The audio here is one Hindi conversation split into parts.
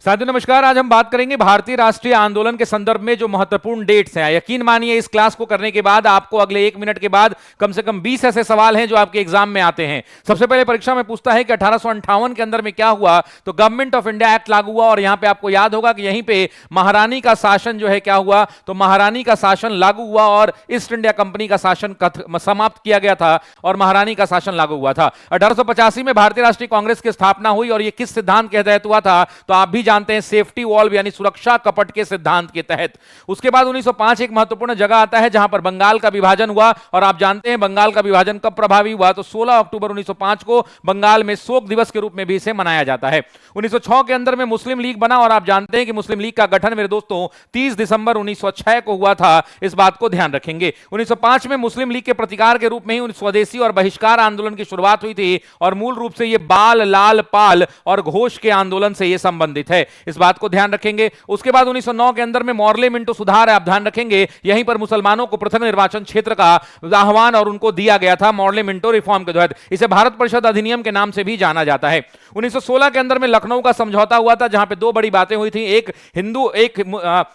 साथियों नमस्कार। आज हम बात करेंगे भारतीय राष्ट्रीय आंदोलन के संदर्भ में जो महत्वपूर्ण डेट्स हैं। यकीन मानिए इस क्लास को करने के बाद आपको अगले 1 मिनट के बाद कम से कम 20 ऐसे सवाल हैं जो आपके एग्जाम में आते हैं। सबसे पहले परीक्षा में पूछता है कि 1858 के अंदर में क्या हुआ, तो गवर्नमेंट ऑफ इंडिया एक्ट लागू हुआ और यहां पे आपको याद होगा कि यहीं पे महारानी का शासन जो है क्या हुआ, तो महारानी का शासन लागू हुआ और ईस्ट इंडिया कंपनी का शासन समाप्त किया गया था और महारानी का शासन लागू हुआ था। 1885 में भारतीय राष्ट्रीय कांग्रेस की स्थापना हुई और यह किस सिद्धांत के तहत हुआ था, तो आप भी जानते हैं सेफ्टी वॉल्व यानी सुरक्षा कपट के सिद्धांत के तहत। उसके बाद 1905 एक महत्वपूर्ण जगह आता है जहां पर बंगाल का विभाजन हुआ और आप जानते हैं बंगाल का विभाजन कब प्रभावी हुआ, तो 16 अक्टूबर 1905 को बंगाल में शोक दिवस के रूप में भी इसे मनाया जाता है। 1906 के अंदर में मुस्लिम लीग बना और आप जानते हैं कि मुस्लिम लीग का गठन मेरे दोस्तों 30 दिसंबर 1906 को हुआ था। इस बात को ध्यान रखेंगे। 1905 में मुस्लिम लीग के प्रतिकार के रूप में ही स्वदेशी और बहिष्कार आंदोलन की शुरुआत हुई थी और मूल रूप से यह बाल लाल पाल और घोष के आंदोलन से यह संबंधित है। इस बात को ध्यान रखेंगे। उसके बाद 1909 के अंदर में मॉर्ले मिंटो सुधार है, आप ध्यान रखेंगे। यहीं पर मुसलमानों को पृथक निर्वाचन क्षेत्र का आह्वान और उनको दिया गया था मॉर्ले मिंटो रिफॉर्म के तहत। इसे भारत परिषद अधिनियम के नाम से भी जाना जाता है। 1916 के अंदर में लखनऊ का समझौता हुआ था जहां पे दो बड़ी बातें हुई थी। एक हिंदू, एक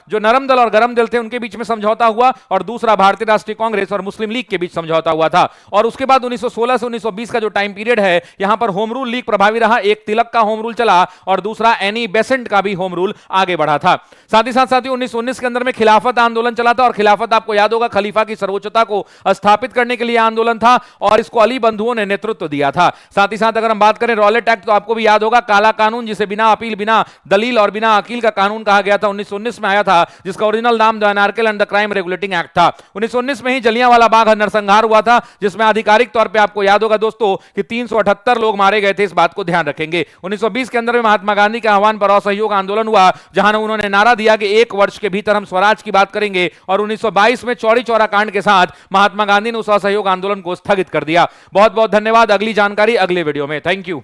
जो नरम दल और गरम दल थे उनके बीच में समझौता हुआ और दूसरा भारतीय राष्ट्रीय कांग्रेस और मुस्लिम लीग के बीच समझौता हुआ था। और उसके बाद 1916 से 1920 का जो टाइम पीरियड है, यहां पर होम रूल लीग प्रभावी रहा। एक तिलक का होम रूल चला और दूसरा एनी बेसेंट का भी होम रूल आगे बढ़ा था। साथ ही साथ साथियों 1919 के अंदर में खिलाफत आंदोलन चला था और खिलाफत आपको याद होगा खलीफा की सर्वोच्चता को स्थापित करने के लिए आंदोलन था और इसको अली बंधुओं ने नेतृत्व दिया था। साथ ही साथ अगर हम बात करें रॉलेट एक्ट, तो आपको भी याद होगा काला कानून, जिसे बिना अपील, बिना दलील और बिना अकील का कानून कहा गया था, 1919 में आया था, जिसका ओरिजिनल नाम the anarchical and the crime regulating act था। 1919 में ही जलियांवाला बाग नरसंहार हुआ था जिसमें आधिकारिक तौर पर आपको याद होगा दोस्तों कि 378 लोग मारे गए थे। इस बात को ध्यान रखेंगे। 1920 के अंदर में महात्मा गांधी के आह्वान पर असहयोग आंदोलन हुआ जहां उन्होंने नारा दिया कि 1 वर्ष के भीतर हम स्वराज की बात करेंगे और 1922 में चौरी चौरा कांड के साथ महात्मा गांधी ने उस असहयोग आंदोलन को स्थगित कर दिया। बहुत बहुत धन्यवाद। अगली जानकारी अगले वीडियो में। Thank you.